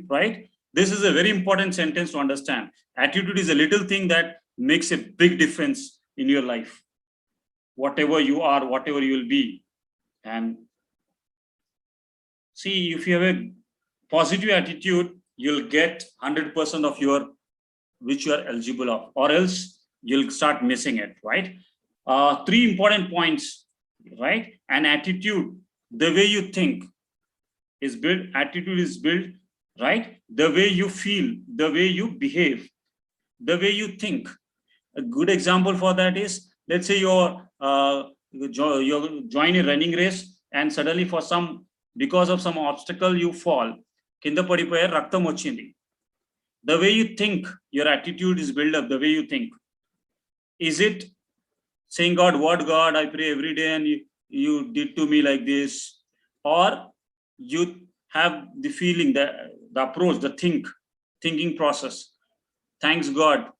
right? This is a very important sentence to understand. Attitude is a little thing that makes a big difference in your life. Whatever you are, whatever you will be. And see, if you have a positive attitude, you'll get 100% of your which you are eligible of, or else you'll start missing it, right? Three important points, right? An attitude, the way you think is built, attitude is built, right? The way you feel, the way you behave, the way you think. A good example for that is, let's say you're join a running race and suddenly for some, because of some obstacle you fall, kinda padipoyar, raktam ochindi. The way you think, your attitude is built up, the way you think. Is it saying, God, what God, I pray every day and you did to me like this? Or you have the feeling, the approach, the thinking process. Thanks God,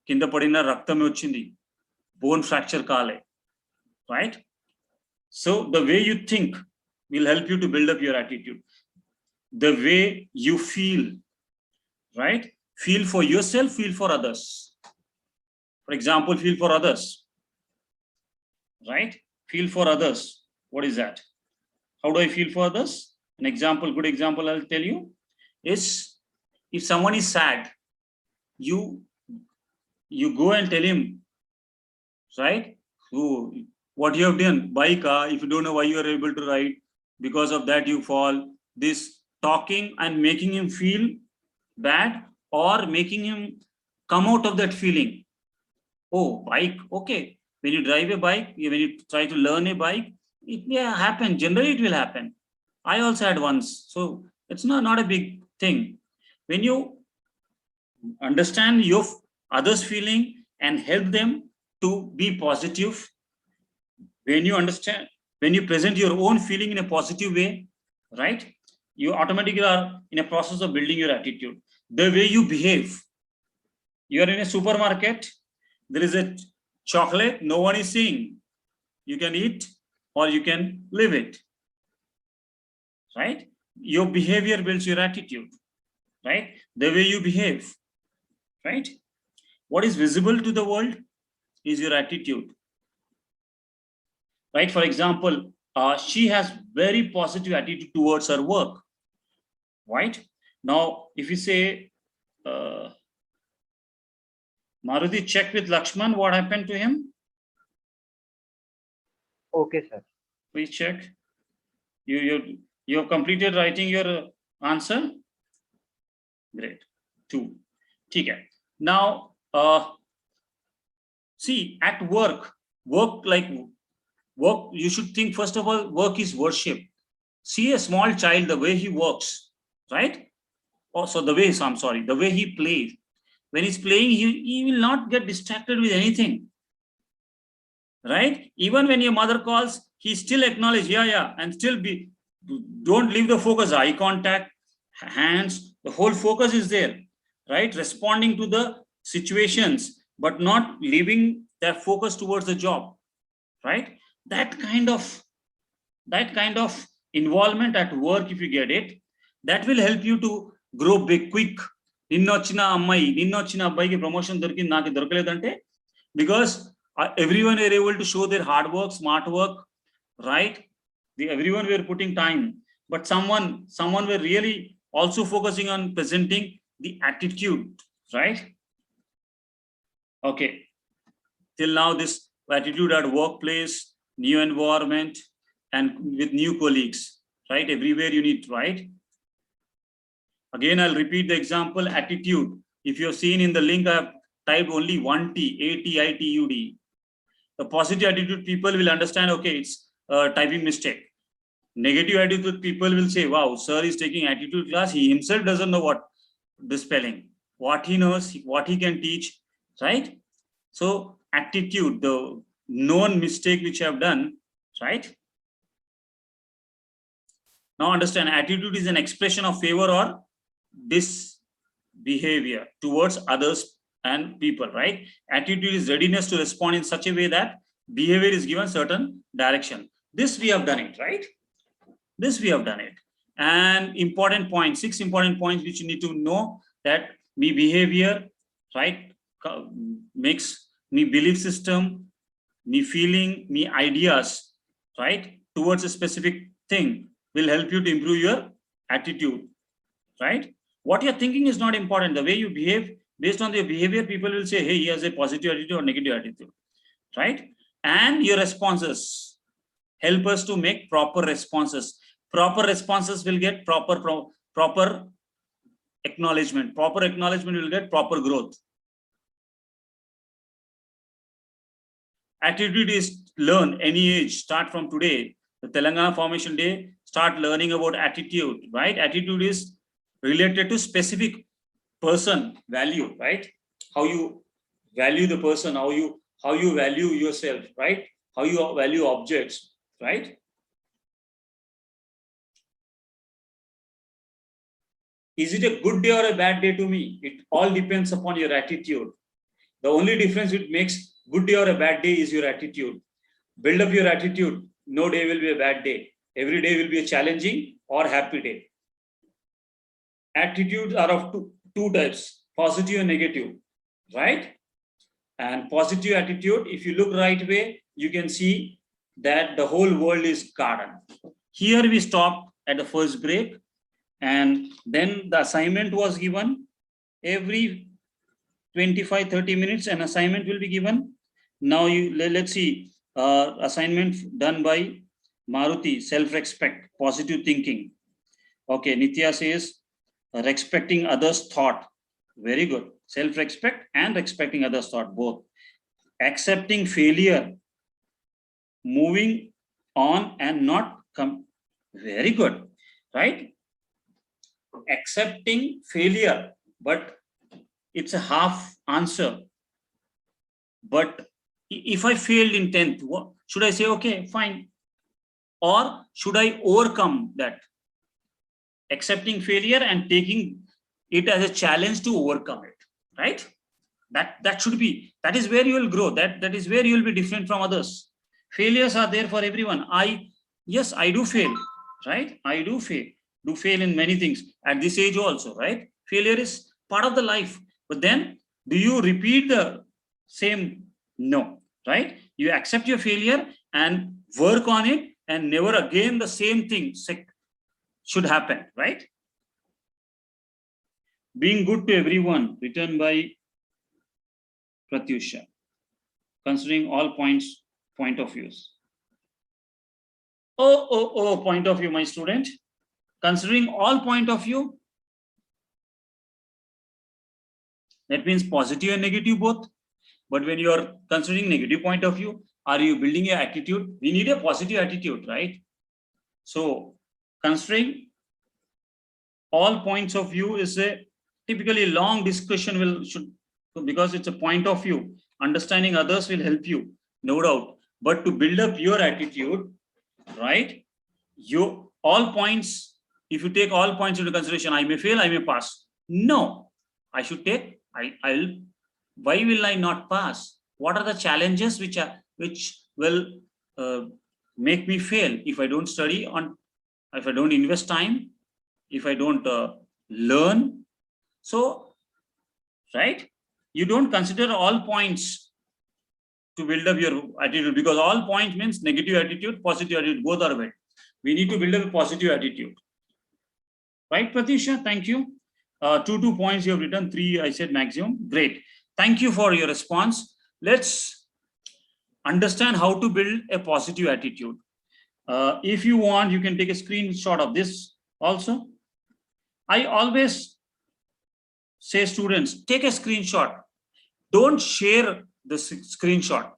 kinda padina raktame ochindi, bone fracture kale, right? So the way you think will help you to build up your attitude. The way you feel, right? Feel for yourself, feel for others. For example, feel for others, right? Feel for others. What is that? How do I feel for others? An example, good example I'll tell you is, if someone is sad, you go and tell him, right? What you have done, bike, if you don't know why you are able to ride, because of that you fall. This talking and making him feel bad, or making him come out of that feeling. Oh, bike, okay. When you drive a bike, when you try to learn a bike, it may happen. Generally, it will happen. I also had once. So it's not a big thing. When you understand your others' feeling and help them to be positive, when you understand, when you present your own feeling in a positive way, right? You automatically are in a process of building your attitude. The way you behave. You are in a supermarket, there is a chocolate, no one is seeing. You can eat or you can leave it, right? Your behavior builds your attitude, right? The way you behave, right? What is visible to the world is your attitude, right? For example, she has very positive attitude towards her work, right? Now, if you say, Maruti, check with Lakshman what happened to him. Okay, sir. Please check. You have completed writing your answer. Great. 2. Okay. Now, see, at work, you should think, first of all, work is worship. See a small child, the way he works, right? Also, the way he plays. When he's playing, he will not get distracted with anything, right? Even when your mother calls, he still acknowledge, yeah, and still don't leave the focus, eye contact, hands, the whole focus is there, right? Responding to the situations, but not leaving their focus towards the job, right? That kind of involvement at work, if you get it, that will help you to grow big, quick. Ninnochina abbaiki promotion dorikindi, naaki dorakaledante, because everyone were able to show their hard work, smart work, right? Everyone were putting time, but someone were really also focusing on presenting the attitude, right? Okay. Till now, this attitude at workplace, new environment, and with new colleagues, right? Everywhere you need, right? Again, I'll repeat the example, attitude. If you've seen in the link, I've typed only one T, A-T-I-T-U-D. The positive attitude people will understand, okay, it's a typing mistake. Negative attitude people will say, wow, sir is taking attitude class. He himself doesn't know what the spelling, what he knows, what he can teach, right? So attitude, the known mistake which I have done, right? Now understand, attitude is an expression of favor or disbehavior towards others and people, right? Attitude is readiness to respond in such a way that behavior is given certain direction. This we have done it, right? This we have done it. And important points, 6 important points which you need to know, that me behavior, right, makes me belief system, me feeling, me ideas, right, towards a specific thing will help you to improve your attitude, right? What you're thinking is not important. The way you behave, based on your behavior, people will say, hey, he has a positive attitude or negative attitude, right? And your responses help us to make proper responses. Proper responses will get proper acknowledgement. Proper acknowledgement will get proper growth. Attitude is learn any age, start from today. The Telangana Formation Day, start learning about attitude, right? Attitude is related to specific person value, right? How you value the person, how you value yourself, right? How you value objects, right? Is it a good day or a bad day to me? It all depends upon your attitude. The only difference it makes good day or a bad day is your attitude. Build up your attitude. No day will be a bad day. Every day will be a challenging or happy day. Attitudes are of two types, positive and negative, right? And positive attitude, if you look right way, you can see that the whole world is garden. Here we stopped at the first break, and then the assignment was given. Every 25-30 minutes an assignment will be given. Now let's see, assignment done by Maruti, self-respect, positive thinking. Okay, Nitya says respecting others' thought. Very good. Self-respect and respecting others' thought, both. Accepting failure, moving on and not come. Very good, right? Accepting failure, but it's a half answer. But if I failed in 10th, what should I say? Okay, fine. Or should I overcome that? Accepting failure and taking it as a challenge to overcome it, right? That should be, that is where you will grow. That is where you will be different from others. Failures are there for everyone. Yes, I do fail, right? I do fail in many things at this age also, right? Failure is part of the life. But then, do you repeat the same? No, right? You accept your failure and work on it, and never again the same thing should happen, right? Being good to everyone, written by Pratyusha. Considering all point of views. Point of view, my student. Considering all point of view, that means positive and negative both. But when you are considering negative point of view, are you building your attitude? We need a positive attitude, right? So considering all points of view is a typically long discussion because it's a point of view. Understanding others will help you, no doubt. But to build up your attitude, right? All points, if you take all points into consideration, I may fail, I may pass. No, I should take, why will I not pass? What are the challenges which will make me fail if I don't study if I don't invest time, if I don't learn? So, right? You don't consider all points to build up your attitude, because all points means negative attitude, positive attitude, both are bad. We need to build up a positive attitude. Right, Pratisha? Thank you. 2 points you have written, 3 I said maximum. Great. Thank you for your response. Let's understand how to build a positive attitude. If you want, you can take a screenshot of this also. I always say, students, take a screenshot. Don't share the screenshot.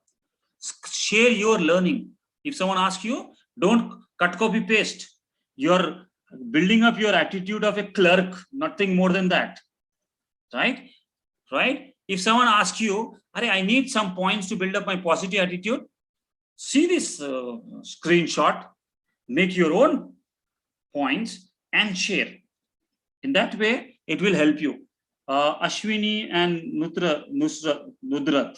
Share your learning. If someone asks you, don't cut, copy, paste. You're building up your attitude of a clerk, nothing more than that. Right? Right? If someone asks you, I need some points to build up my positive attitude, see this screenshot, make your own points and share. In that way, it will help you. Ashwini and Nudrat,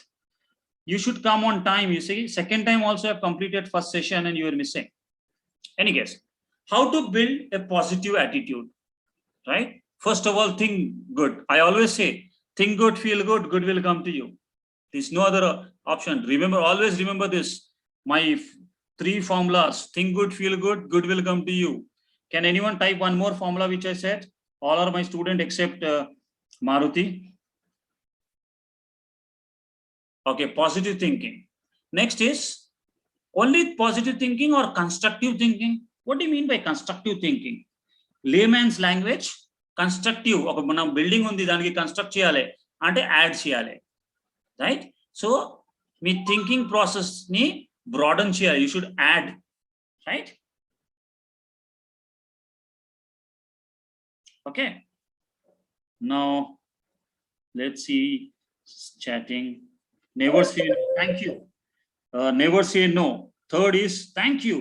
you should come on time. You see, second time also have completed first session and you are missing. Any guess? how to build a positive attitude, right? First of all, think good. I always say, think good, feel good, good will come to you. There's no other option. Remember, always remember this. My three formulas: think good, feel good, good will come to you. Can anyone type one more formula which I said? All are my students except Maruti. Okay, positive thinking. Next is only positive thinking or constructive thinking. What do you mean by constructive thinking? Layman's language, constructive. ఒక మనం building ఉంది దానికి construct చేయాలి అంటే add చేయాలి, right? So మీ thinking process ని broaden చేయాలి. You should add, right? Okay, now let's see chatting. Never say no. Thank you. Never say no. Third is thank you.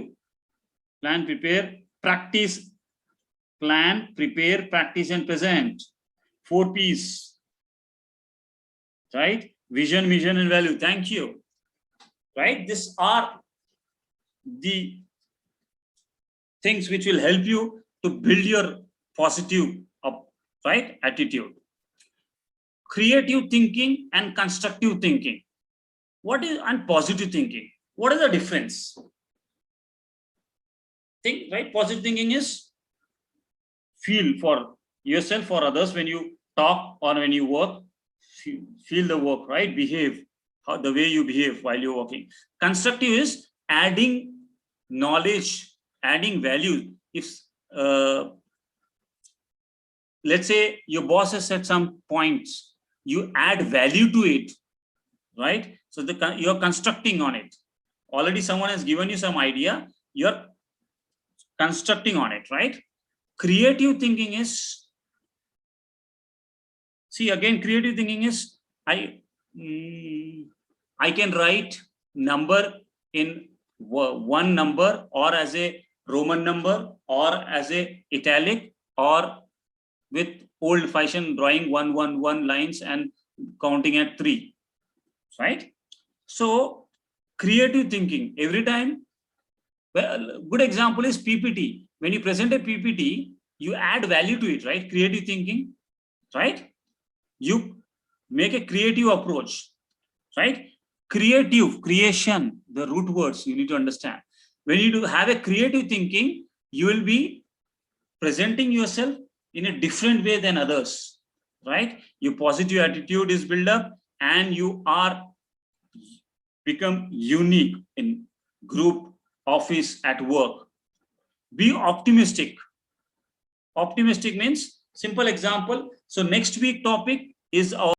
Plan, prepare, practice. Plan, prepare, practice, and present. 4 P's, right? Vision, mission, and value. Thank you, right? These are the things which will help you to build your positive, right, attitude. Creative thinking and constructive thinking. What is and positive thinking? What is the difference? Think, right? Positive thinking is feel for yourself, for others. When you talk or when you work, feel the work, right? Behave, how the way you behave while you're working. Constructive is adding knowledge, adding value. If let's say your boss has said some points, you add value to it, right? So you're constructing on it. Already someone has given you some idea, you're constructing on it, right? Creative thinking is, see again, creative thinking is I can write number in one number or as a Roman number or as a italic or with old fashioned drawing 111 lines and counting at 3, right? So creative thinking every time. Well, good example is PPT. When you present a PPT, you add value to it, right? Creative thinking, right? You make a creative approach, right? Creative, creation, the root words you need to understand. When you do have a creative thinking, you will be presenting yourself in a different way than others, right? Your positive attitude is built up and you are become unique in group, office, at work. Be optimistic. Optimistic means, simple example. So next week topic is our